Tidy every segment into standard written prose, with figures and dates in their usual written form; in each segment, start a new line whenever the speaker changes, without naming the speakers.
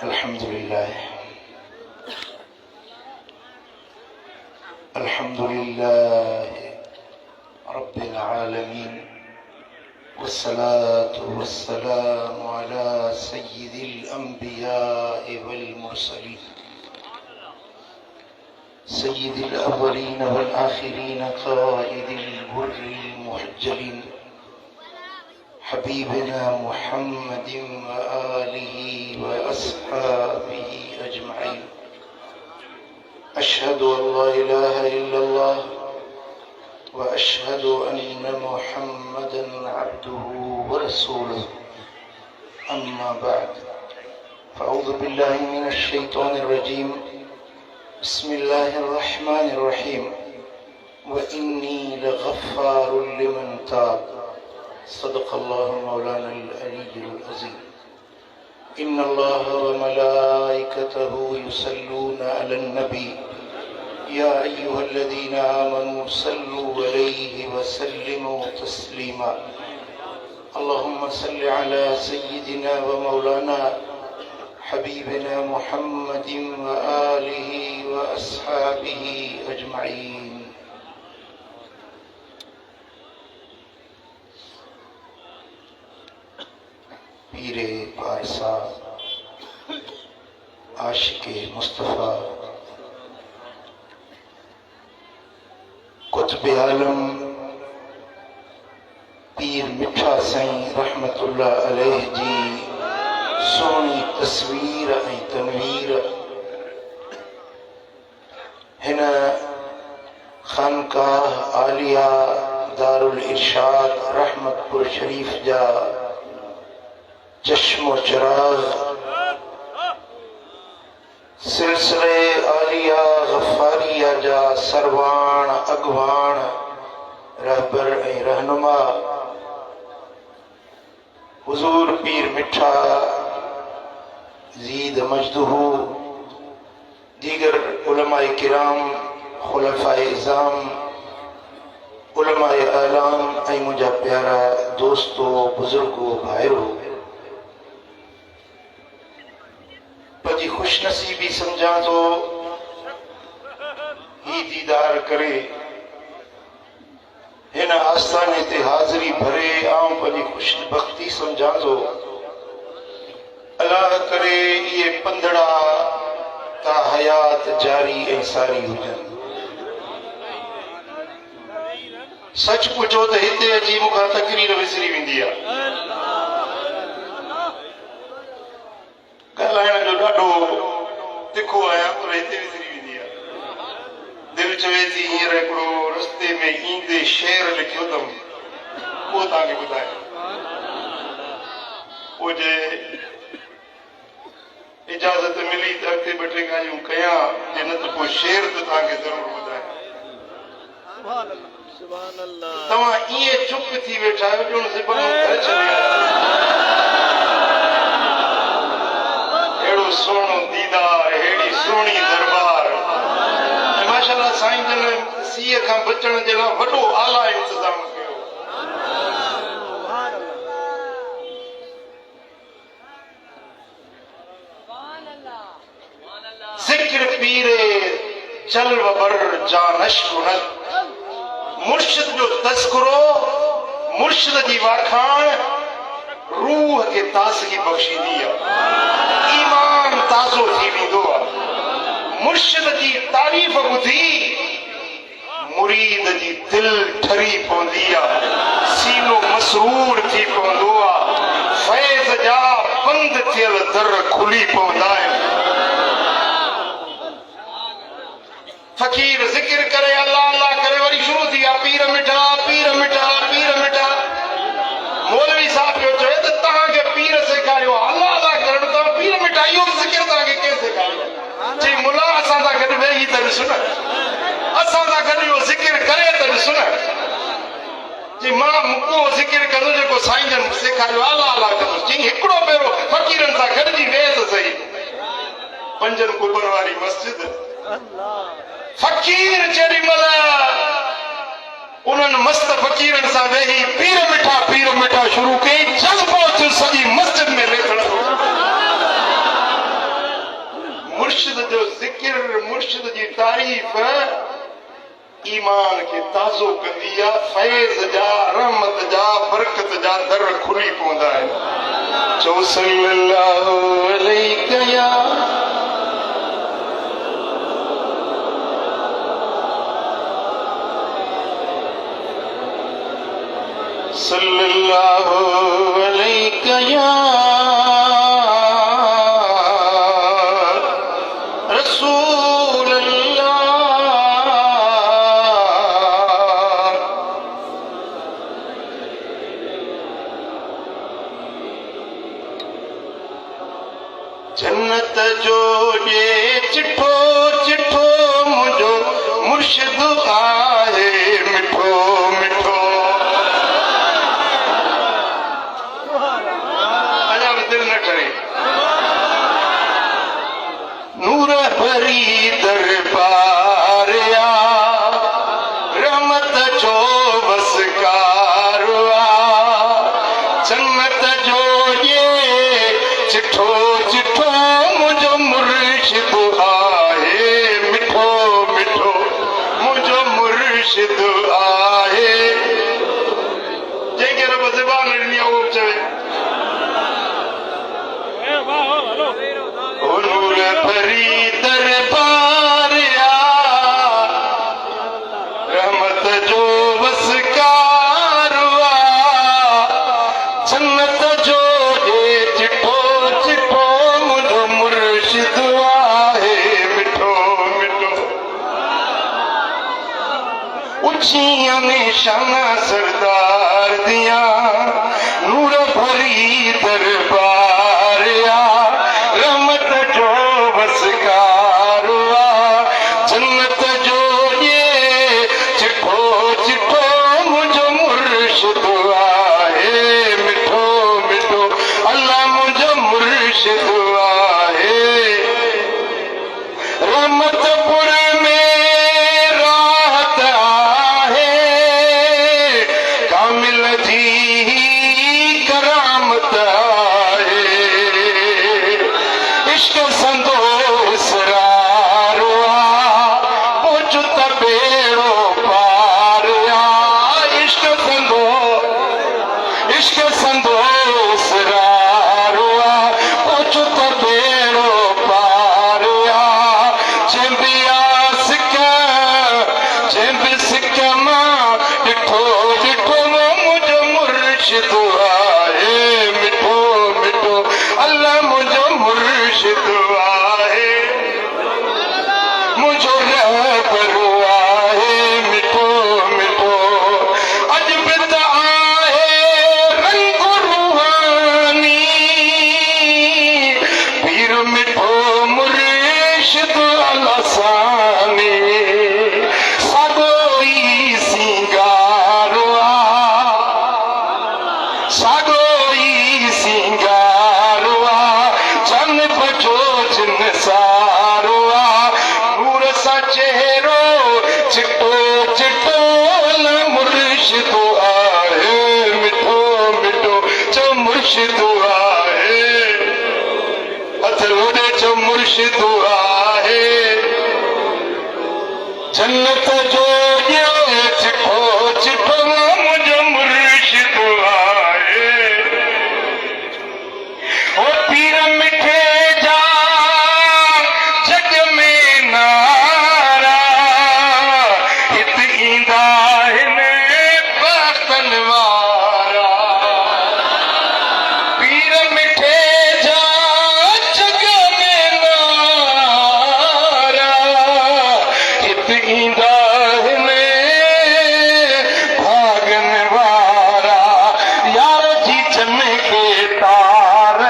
अल्हम्दुलिल्लाह अल्हम्दुलिल्लाह रब्बिल आलमीन वस्सलातु वस्सलामु अला सय्यिदिल अंबिया'i वल मुरसलीन सय्यिदिल अव्वलीन वल आखिरीन क़ाइदिल गुर्रिल मुहज्जलीन हबीबना मुहम्मदिन व आलिही व अस्हाबिही अजमईन। अशहदु अल्ला इलाहा इल्लल्लाह व अशहदु अन्ना मुहम्मदन अब्दुहु व रसूलुहु। अम्मा बअद फ़अऊज़ु बिल्लाहि मिनश शैतानिर रजीम। बिस्मिल्लाहिर रहमानिर रहीम। व इन्नी लगफ़्फ़ारुल लिमन ताब। सदक़ल्लाहु मौलानल अलीयुल अज़ीम। इन्नल्लाह व मलाइकतहु युसल्लूना अलन नबी या अय्युहल्लज़ीना आमनू सल्लू अलैहि व सल्लिमू तस्लीमा। अल्लाहुम्मा सल्लि अला सय्यिदिना व मौलाना हबीबिना मुहम्मदिन व आलिही व अस्हाबिही अजमईन। पीरे पारसा आशिके मुस्तफ़ा कुतुब आलम पीर मिठा साईं रहमतुल्लाह अलैह जी सोनी तस्वीर ऐं तनवीर हिन खानकाह आलिया दारुल इरशाद रहमतपुर शरीफ जा चश्मो चिराग सिलसिले आलिया गफ़ारिया जा सरवाण अगवाण रहबर ऐं रहनुमा हुजूर पीर मिठा ज़ीद मजदहू दीगर उलमाए किराम खुलफाए इज़ाम उलमाए आलाम ऐं मुंहिंजा प्यारा दोस्तो बुजुर्गो भाइरो पंहिंजी खुशनसीबी समझा तो ही दीदार करे हिन आस्थाने ते हाज़िरी भरे आऊं पंहिंजी खुशबख्ती समझा तो अल्लाह करे ये पंदड़ा ता हयात जारी ऐं सारी हुजनि। सच पुछो त हिते अची मूंखां तकरीर विसरी वेंदी आहे। ॻाल्हाइण जो ॾाढो तिखो आहियां पर हिते विसरी वेंदी आहे। दिलि चवे थी हींअर हिकिड़ो रस्ते में ईंदे शेर लिखियो अथमि उहो तव्हांखे ॿुधायां। पोइ जे इजाज़त मिली त अॻिते ॿ टे ॻाल्हियूं कयां, जे न त पोइ शेर त तव्हांखे ज़रूरु ॿुधायां। तव्हां ईअं चुप थी वेठा आहियो ॼण सिबण घर छॾे अहिड़ो सुहिणो दीदार अहिड़ी सुहिणी दरबार माशाअल्लाह साईं जन सीअ खां बचण जे लाइ वॾो आला इंतज़ाम कयो। ज़िक्र पीरे जल्व बर जानश कुनत मुर्शिद जो तज़किरो मुर्शिद जी वाखाण रूह खे ताज़गी बख़्शींदी आहे, ईमान ताज़ो थी वेंदो आहे। मुर्शिद जी तारीफ़ ॿुधी मुरीद जी दिल ठरी पवंदी आहे, सीनो मसरूर थी पवंदो आहे, फैज़ जा बंद थियल दर खुली पवंदा आहिनि। फ़कीर ज़िक्र करे अल्लाह अल्लाह करे वरी शुरू थी आहे पीर मिठा पीर मिठा पीर मिठा। मौलवी साहब पियो चवे त तव्हांखे पीर सेखारियो अल्लाह अल्लाह करण, तव्हां पीर मिठा इहो ज़िक्र तव्हांखे केरु सेखारियो? चई मुला असां सां गॾु वेही त ॾिस न, असां सां गॾु इहो ज़िक्र करे त ॾिस न। चई मां उहो ज़िक्र कंदो जेको साईं जन सेखारियो अल्लाह अल्लाह कंदुसि। चई हिकिड़ो भेरो फ़कीरनि सां गॾिजी वेह त सही। पंजनि कुबर वारी मस्जिद फ़कीर जेॾी महिल उन्हनि मस्त फ़कीरनि सां वेही पीर मिठा शुरू कई, जज़्बो थियो सॼी मस्जिद में लेखण। मुर्शिद की तारीफ ईमान के ताज़ो कंदी आहे, फैज़ जा, रहमत जा, बरकत जा दर खुली पवंदा आहिनि। चओ सल्लल्लाहु अलैहि या सल्लल्लाहु अलैहि या रसूल अल्लाह। जन्नत जो ये चिठो चिठो मुझो मुर्शिद आहे मिठो मिठो। अजा भी दिल न करे नूर भरी दरबार आ, रहमत जो बसकार आ, जन्नत जो ये चिठो चिठो मुझो मुर्शिद आहे मिठो मिठो मुझो मुर्शिद आहे। जंहिंखे रब ज़बान ॾिनी आहे उहो बि चवे ओ नूर भरी दरबार आ, रहमत जो वसकार आ, जन्नत जो ये चिठो चिठो मुझो मुर्शिद आहे मिठो मिठो। उचियां निशाना सरदार दिया नूर भरी दरबार आ, रहमत जो वसकार आ, जन्नत जो ये चिठो चिठो मुझो मुर्शिद आहे मिठो मिठो। अल्लाह मुझो मुर्शिद आहे। रहमतपुर में राहत आहे, कामिल जी करामत आहे, इश्क संदोस रारो आ, पहुंचो त बेड़ो पार आ, इश्क संदोस रारो आ, पहुंचो त बेड़ो पार आ, चेंबिया सिक मां ॾिठो ॾिठो मुझो मुर्शिद आहे मिठो मिठो। अल्लाह मुझो मुर्शिद आहे, मुझो रहबर आहे मिठो मिठो। अॼु बि त आहे रंग रूहानी, पीर मिठो मुर्शिद अलसानी, सागो ई सिंगारो आ, सागो ई सिंगारो आ, चन बजो जिन सारो आ, नूर सा चेहरो चिट्टो चिट्टो मुर्शिद आहे मिठो मिठो। चो मुर्शिद आहे, हथ लोॾे चो मुर्शिद आहे। जन्नत जो ये चिठो चिठो मुझो मुर्शिद आहे। ओ पीर मिठे जा जग में नारा, हित ईंदा हिन बातन वारा, पीर मिठे जा जग में नारा, हित ईंदा हिन भागन वारा, यार जी जन के तार आ,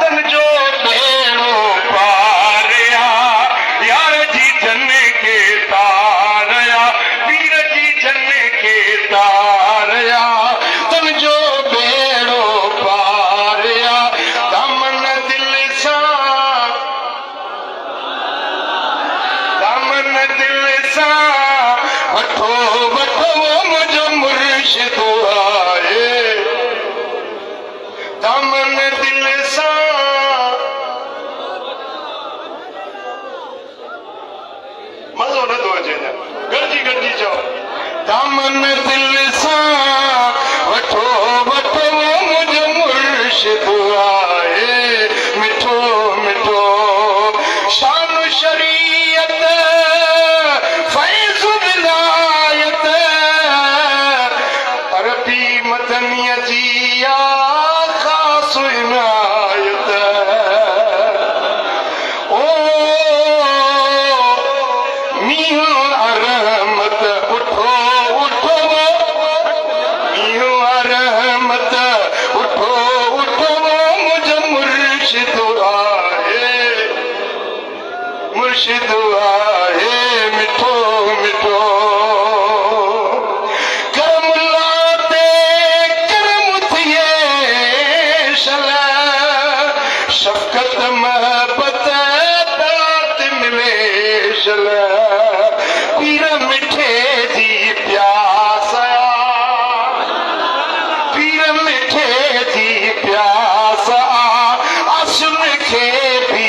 तन जो बेड़ो पार आ, यार जी जन के तार आ, पीर जी जन के तार आ, तन जो बेड़ो पार आ। दामन दिल सा वठो वठो मुझो मुर्शिद आहे, दामन दिल सा मन दिल सा वठो वठो मुझ मुर्शिद आए मिठो मिठो शान शरीयत फैज़ विलायत अरबी मदनिया जिया खास इनायत ओ मीहू रहमत उठो उठो मीहू रहमत उठो उठो मुझ मुर्शिद आए मिठो मिठो करम लाते करम थिए शला शफकत महबत दात मिले शला पीर मिठे जी प्यासा पीर मिठे जी प्यासा असुन खे भी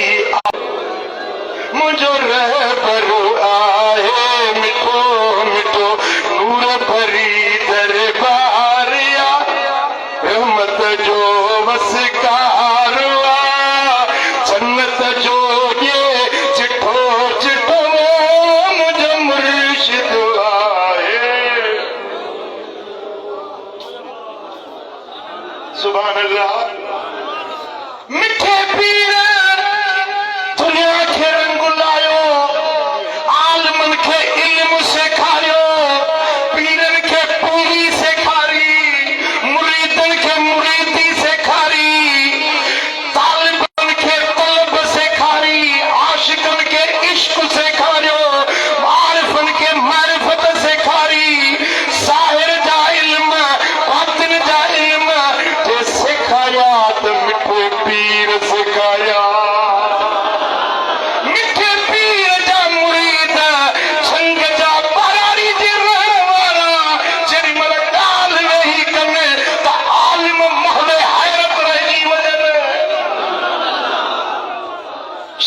मुझो रहबर आए मिठो मिठो नूर भरी दरबार रहमत जो वसकार जन्नत जो ये चिठो चिठो मुझो मुर्शिद आए सुभान अल्लाह मिठे पीर दुनिया खे रंग लायो आलमन खे इल्म सेखारियो पीरन खे पूरी सेखारी मुरीदन खे मुरीदी सेखारी तालिबन खे तलब सेखारी आशिकन के इश्क सेखारियो आरिफन के मारिफत सेखारी साहिर जा इल्म बातिन जा इल्म जे सेखाया त मिठे पीर सेखाया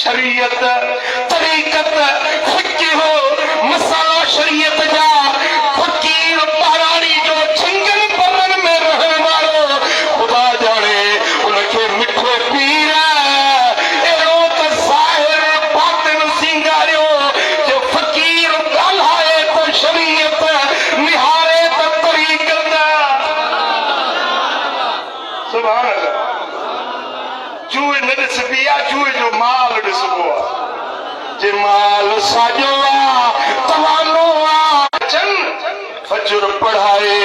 शरीयत तरीकत फिक्र मसाला शरीयत जा फकीर पहाड़ी जो छिंगन परन में रहने वालो खुदा जाने उनके मिठे पीर एड़ो त ज़ाहिर बातिन सिंगारियो जो फकीर ॻाल्हाए त शरीयत निहारे त तरीकत सुभान अल्लाह चूहे न ॾिसबी आहे चूहे जो माल ॾिसबो आहे जे माल साॼो आहे तवानो आहे चन फजर पढ़ाए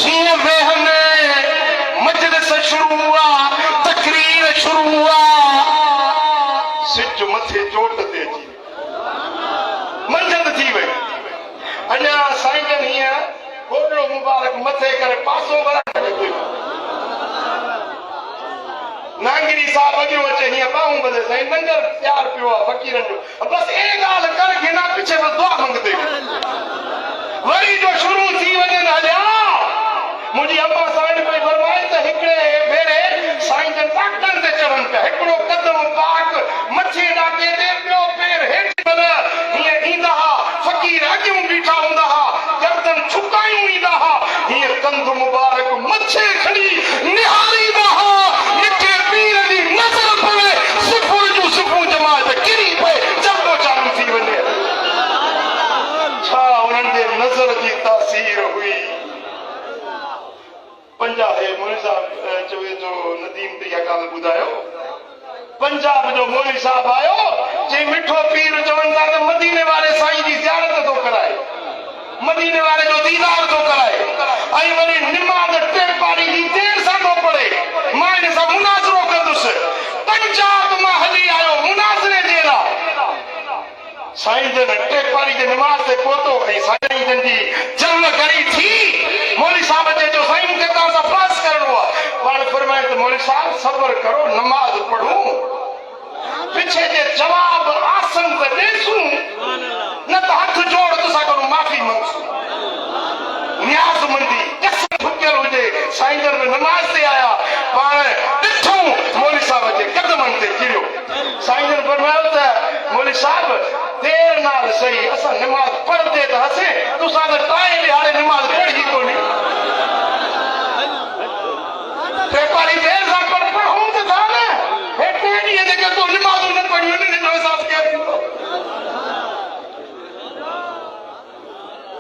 जीअं वेहनि मजलिस शुरू आहे तकरीर शुरू आहे सिज मथे चोट ते अची मंझंदि थी वई अञा साईं जन हीअं गोॾो मुबारक मथे करे पासो वराए नांगिरी साहब अॻियो अचे हीअं ॿाहूं ॿधे साईं लंगर तयारु पियो आहे फ़क़ीरनि जो बसि ए ॻाल्हि कर की न पिछे बसि दुआ मंगदे वरी जो शुरू थी वञनि हलिया मुंहिंजी अम्मा साईं पई फरमाए त हिकिड़े भेरे साईं जन ताकतनि ते चढ़नि पिया हिकिड़ो कदम पाक मथे ॾाके ते ॿियो पेर हेठि हीअं ईंदा हुआ फ़क़ीर अॻियूं बीठा हूंदा हुआ गर्दन झुकायूं ईंदा हुआ हीअं कंध मुबारक मथे खणी निहारींदा हुआ नज़र जी तासीर हुई पंजाब मौलवी साहब चवे जो नदीम ते इहा ॻाल्हि ॿुधायो पंजाब जो मौलवी साहब आयो जे मिठो पीर चवनि था त मदीने वारे साईं जी ज़ियारत थो कराए मदीने वारे जो दीदार थो कराए ऐं वरी निमाज़ टे पारी जी देर सां थो पढ़े मां हिन सां मुनाज़रो कंदुसि पंजाब मां हली आयो मुनाज़रे जे लाइ साईं जन टे पारी जे निमाज़ ते पहुतो ऐं साईं जन जी जंग घणी थी मौलवी साहब चए जो साईं मूंखे तव्हां सां पास करणो आहे पाण फरमाए त मौलवी साहब सब्र करो नमाज़ पढ़ूं पिछे जे जवाब आसन ते ॾेसूं न त हथ जोड़ तोसां करूं माफ़ी मंगसूं न्याज़ मंदी कसम ठुकियल हुजे साईं जन नमाज़ ते आया पाण ॾिठूं मौलवी साहब जे कदमनि ते किरियो साईं जन फरमायो त मौलवी साहब देर नाल सही असां नमाज़ पढ़ते त हसे तुसां त टाइम यारे नमाज पढ़ी को नहीं पारी देर सां पढ़ूं तो था न हेठे ॾींहं जेके तूं नमाज़ूं न पढ़ियूं न ॾिनो हिसाब केरु ॾींदो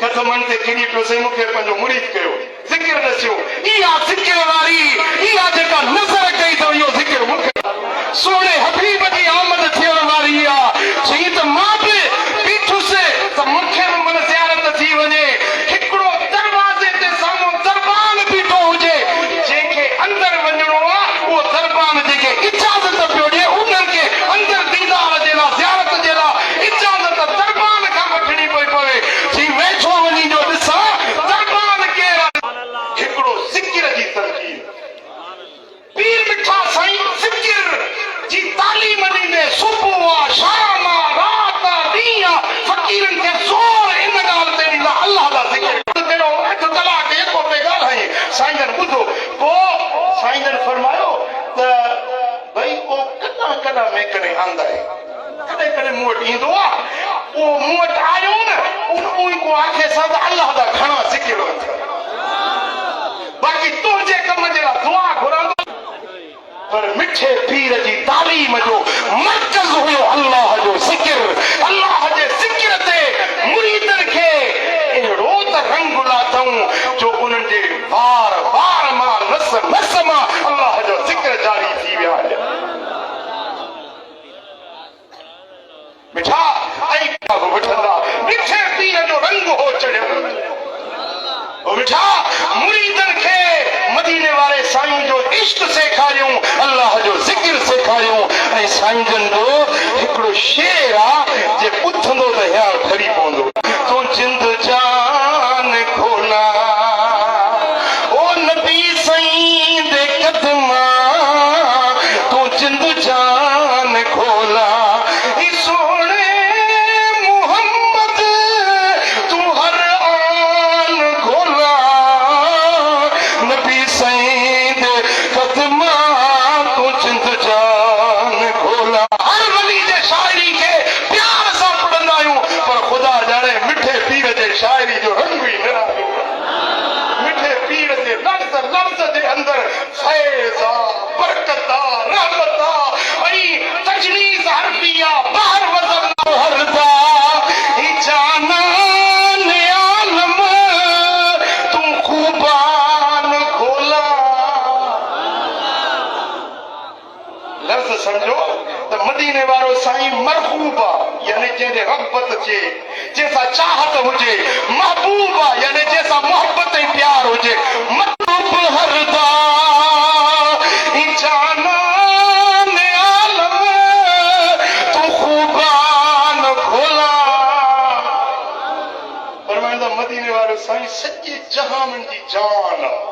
कदमनि ते किरी पियो सही मूंखे पंहिंजो मुरीद कयो ज़िक्र दसियो इहा ज़िक्र वारी इहा जेका नज़र कई अथव इहो ज़िक्र मूंखे सोने हबीब जी आमद थियण वारी आहे चई त मां बि बीठुसि त मूंखे बि मन ज़ियारत थी वञे हिकिड़ो दरवाज़े ते साम्हूं दरबान बीठो हुजे जंहिंखे अंदरि वञिणो आहे उहो दरबान जेके इजाज़त पियो ॾिए उन्हनि खे अंदरि दीदार जे लाइ ज़ियारत जे लाइ इजाज़त दरबान खां वठणी पई पवे चई वेठो वञी जो ॾिसां दरबान केरु हिकिड़ो ज़िक्र जी तरकीब पीर मिठा साईं ज़िक्र जी तालीम ॾींदे सुबुह शाम रात ॾींहं फ़क़ीरनि खे ज़ोर इन ॻाल्हि ते ॾींदा अल्लाह जा ज़िक्र कयो हिकु कलाक जेको पे ॻाल्हाई साईं जन ॿुधो पोइ साईं जन फरमायो त भई उहो कॾहिं कॾहिं में कॾहिं आंदा आहे कॾहिं कॾहिं मूं वटि ईंदो आहे उहो मूं वटि आयो न उहो को आखे सा त अल्लाह जा घणा ज़िक्र बाक़ी तुंहिंजे कम जे लाइ दुआ घुरंदो पर मिठे पीर जी तालीम जो मर्कज़ हुयो अल्लाह जो ज़िक्र अल्लाह जे ज़िक्र ते मुरीदनि खे अहिड़ो त रंग लाथऊं जो उन्हनि जे बार बार मां नस नस मां अल्लाह जो ज़िक्र जारी थी विया मिठा ऐं वठंदा मिठे पीर जो रंग हो चढ़ियो मिठा मुरीदनि खे मदीने वारे साईं जो इश्क सेखारियूं अल्लाह जो ज़िक्र सेखारियूं ऐं साईं जन जो हिकिड़ो शेर आहे जे ॿुधंदो त हींअर ठरी पवंदो तूं जिंद जान खोला ओ नबी साईं दे कदमा तूं जिंद जान खोला सोने मोहम्मद तूं हर आन खोला नबी साईं दे कदमा तूं जिंद जान खोला हर वली जे शाइरी खे प्यार सां पढ़ंदा आहियूं पर ख़ुदा ॼाणे मिठे पीर जे शाइरी जो रंग ई न आहे मिठे पीर जे लफ़्ज़ लफ़्ज़ जे अंदरि फैज़ आहे बरकत आहे रहमत आहे ऐं तजनीज़ हरफ़ी आहे बाहर वज़न हरदा ही जानान आलम तूं ख़ूबान खोला लफ़्ज़ सम्झो त मदीने वारो साईं मरहूब आहे यानी जंहिंजे रग़बत अचे जंहिंसां चाहत हुजे महबूब आहे यानी जंहिंसां मोहबत ऐं प्यार हुजे महबूब हरदा ही जानान आलम तूं ख़ूबान खोला फरमाईंदा मदीने वारो साईं सॼे जहान जी जान आहे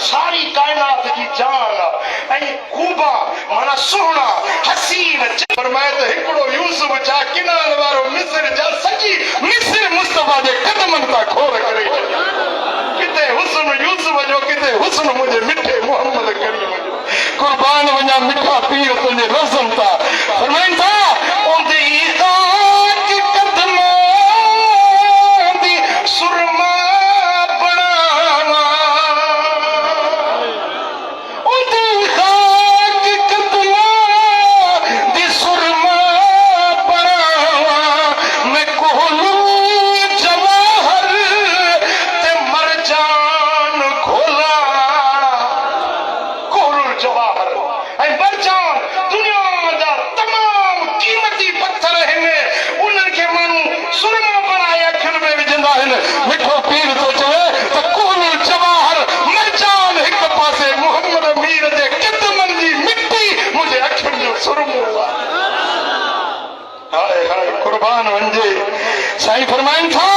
सारी कायनात जी जान आहे ऐं ख़ूबा माना सुहिणा हसीन फरमाए त हिकिड़ो यूसुफ छा किनार वारो मिस्र जा सॼी मिस्र मुस्तफा जे कदमनि तां खोर करे किथे हुस्न यूसुफ जो किथे हुस्न मुंहिंजे मिठे मोहम्मद करीम जो कुर्बान वञा मिठा पीर तुंहिंजे लफ़्ज़नि तां फरमाइनि था ओंदे ई ख़ाक कदमों दी सुरमा मिठो पीर तो चवे त कोलुल जवाहर मरजान हिक पासे मोहम्मद मीर जे कदमनि जी मिट्टी मुंहिंजे अखियुनि जो सुरमो आहे हाय हाय कुर्बान वञे साईं फरमाइनि था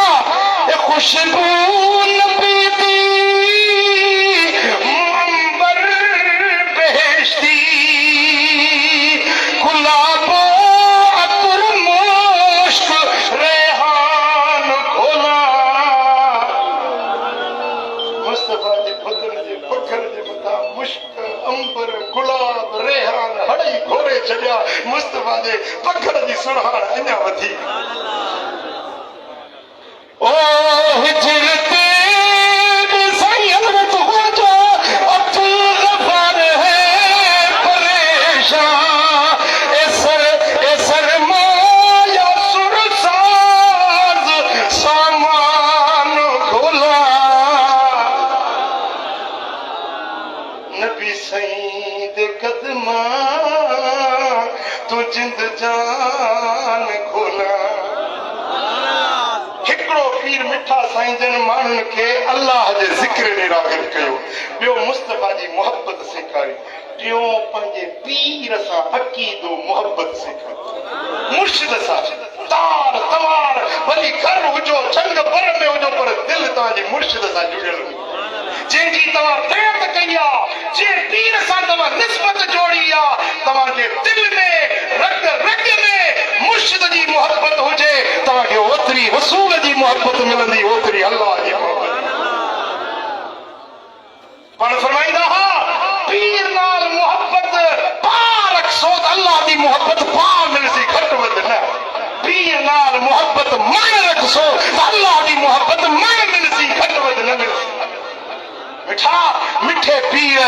ए खुशबू नबी दी अंबर बेहश्ती गुलाब अतर मुश्क रेहान खोला मुस्तफा जे बदन जे पखर जे मथां मुश्क अंबर गुलाब रेहान हड़ई घोरे छॾिया मुस्तफा जे पखर जी सुरहाण अञा वधी ओ हिजरत मां तू जिंद जान खोला। हिकिड़ो पीर मिठा साईं जन माण्हुनि खे अल्लाह जे ज़िक्र ॾे राग़िब कयो, ॿियो मुस्तफ़ा जी मोहब्बत सेखारी, टियों पंहिंजे पीर सां अक़ीदो मोहब्बत सेखारी, मुर्शिद सां तार तवार भली घर हुजो चंग बर में हुजो पर दिलि तव्हांजे मुर्शिद सां जुड़ियल हुजे, जंहिंजी तव्हां प्रेम कई आहे, जंहिं पीर सां तव्हां निस्बत जोड़ी आहे, तव्हांजे दिलि में रग रग में मुर्शिद जी मोहब्बत हुजे, तव्हांखे ओतिरी रसूल जी मोहब्बत मिलंदी, ओतिरी अल्लाह जी मोहब्बत। पाण फरमाईंदा हा पीर नाल मोहब्बत पार अक्सोद अल्लाह जी मोहब्बत पार मिलसी घट वध न, पीर नाल मोहब्बत मन रखसो अल्लाह जी मोहब्बत मन मिलसी घट वध न मिलसी। मिठा मिठे पीर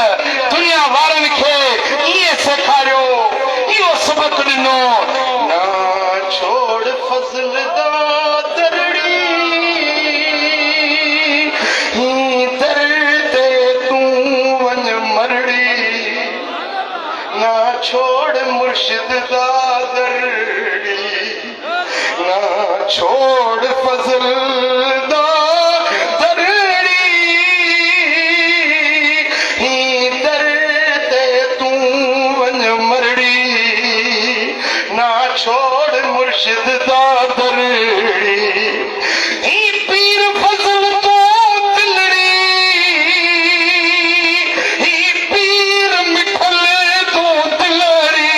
दुनिया वारनि खे इहे सेखारियो, इहो सबक ॾिनो, ना छोड़ फज़ल दा दरड़ी ही दर ते तूं वञ मरड़ी, ना छोड़ मुर्शिद दा दरड़ी, ना छोड़ फज़ल दा छोड़ मुर्शिद दा दरड़ी, ही पीर फज़ल तो दिलड़ी, ही पीर मिठल तो दिलड़ी,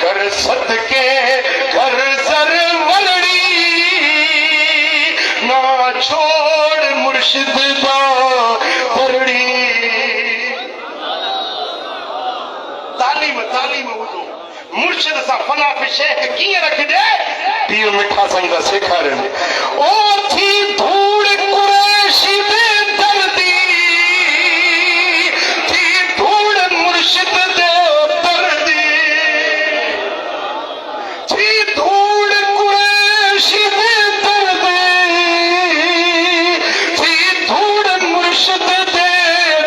कर सदके कर सर वलड़ी, ना छोड़ मुर्शिद दा दरड़ी। तालीम तालीम हुजो मुर्शिद सां फना पे शेख कीअं रखिजे, पीर मिठा साईं दा सेखारनि, ओ थी धूड़ कुरैशी दे दर्दी, थी धूड़ मुर्शिद दे दर्दी, थी धूड़ कुरैशी दे दर्दी, थी धूड़ मुर्शिद दे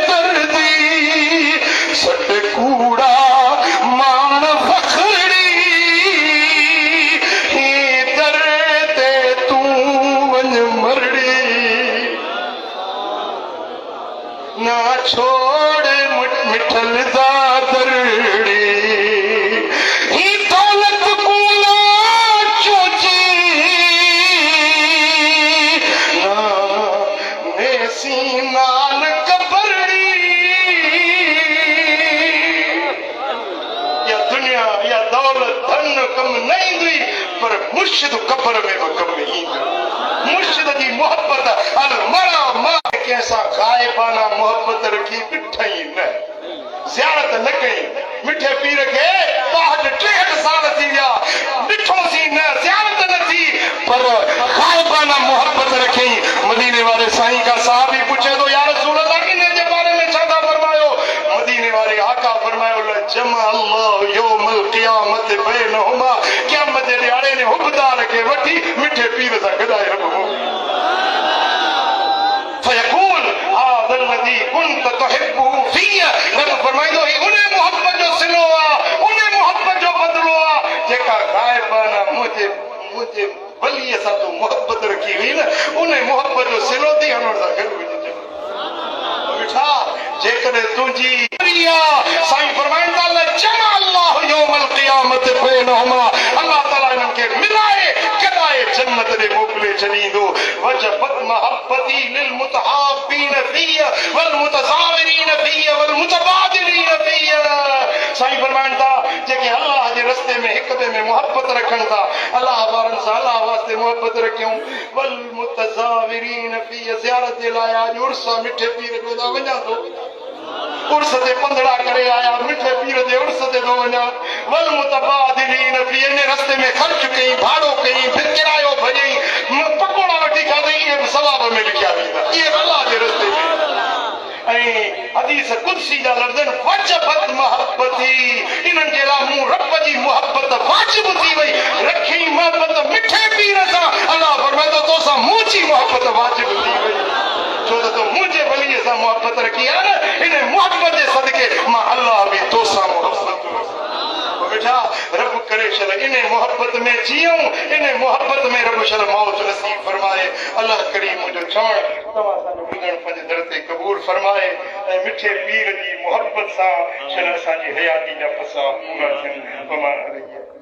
दर्दी, सट कूड़ा छोड़ मिठल दा दरड़ी, ही दौलत कूला चोची, ना नेसी नाल कबरड़ी, या दुनिया या दौलत धन कम न ईंदी पर मुर्शिद कबर में भी कम ईंदो, मुर्शिद जी मोहब्बत अल मरा मा कैसा गायबाना मोहब्बत रखी पिठई न ज़ियारत न कई, मिठे पीर के 62 साल थी विया, ॾिठो सी न ज़ियारत न थी पर गायबाना मोहब्बत रखी। मदीने वाले साईं का साहबी पूछे तो या रसूल अल्लाह इन जे बारे में छा था फरमायो, मदीने वाले आका फरमायो जमा अल्लाह यौमल क़ियामत बैनहुमा, क़यामत जे ॾियारे ने हुबदार खे वठी मिठे पीर सां गॾाए रखो, फयकूल हादल लज़ी कुंत तुहिब्बुहु फ़िय, रब फरमाइंदो ही उन मोहब्बत जो सिलो आहे, उन मोहब्बत जो बदिलो आहे जेका गायबाना मुंहिंजे वलीअ सां तूं मोहब्बत रखी हुई न, उन मोहब्बत जो सिलो थी हुन सां गॾु विझ। मिठा जेकॾहिं तुंहिंजी साईं फरमाईंदा जमा अल्लाह यौमल क़ियामत बैनहुमा, अल्लाह ताला इन्हनि खे मिलाए गॾाए जन्नत ॾे मोकिले छॾींदो, वजबत महब्बती लिल मुतहाब्बीन फ़िय वल मुतज़ाविरीन फ़िय वल मुतबादिलीन फ़िय। साईं फरमाइनि था जेके अल्लाह जे रस्ते में हिक ॿिए में मोहब्बत रखनि था, अल्लाह वारनि सां अल्लाह वास्ते मोहब्बत रखियूं, वल मुतज़ाविरीन फ़िय ज़ियारत जे लाइ अॼु उर्स मिठे पीर जो ॾांहुं वञा थो, उर्स ते पंधड़ा करे आया, मिठे पीर जे उर्स ते थो वञा, वल मुतबादिलीन फ़िय इन रस्ते में ख़र्च कई, भाड़ो कई, किरायो भॼई, पकोड़ा वठी खाधई, इहे बि सवाब में लिखिया वेंदा, इहे अल्लाह जे रस्ते में। ऐं हदीस कुदसी जा लफ़्ज़ वजबत महब्बती, इन्हनि जे लाइ मूं रब जी मोहब्बत वाजिब थी वई, रखी मोहब्बत मिठे पीर सां, अल्लाह फरमाईंदो तोसां मुंहिंजी मोहब्बत वाजिब थी वई, छो त तूं मुंहिंजे वलीअ सां मोहब्बत रखी आहे न, इन मोहब्बत जे सदके मां अल्लाह बि तोसां करे चल इन मोहब्बत में जियूं इन मोहब्बत में रब शल मौत नसीब फरमाए अल्लाह करीम मुझे चवण तव्हां असांजो ॿुधण पंहिंजे दर ते क़बूल फरमाए ऐं मिठे पीर जी मोहब्बत सां शल असांजी हयाती जा फसा पूरा थियनि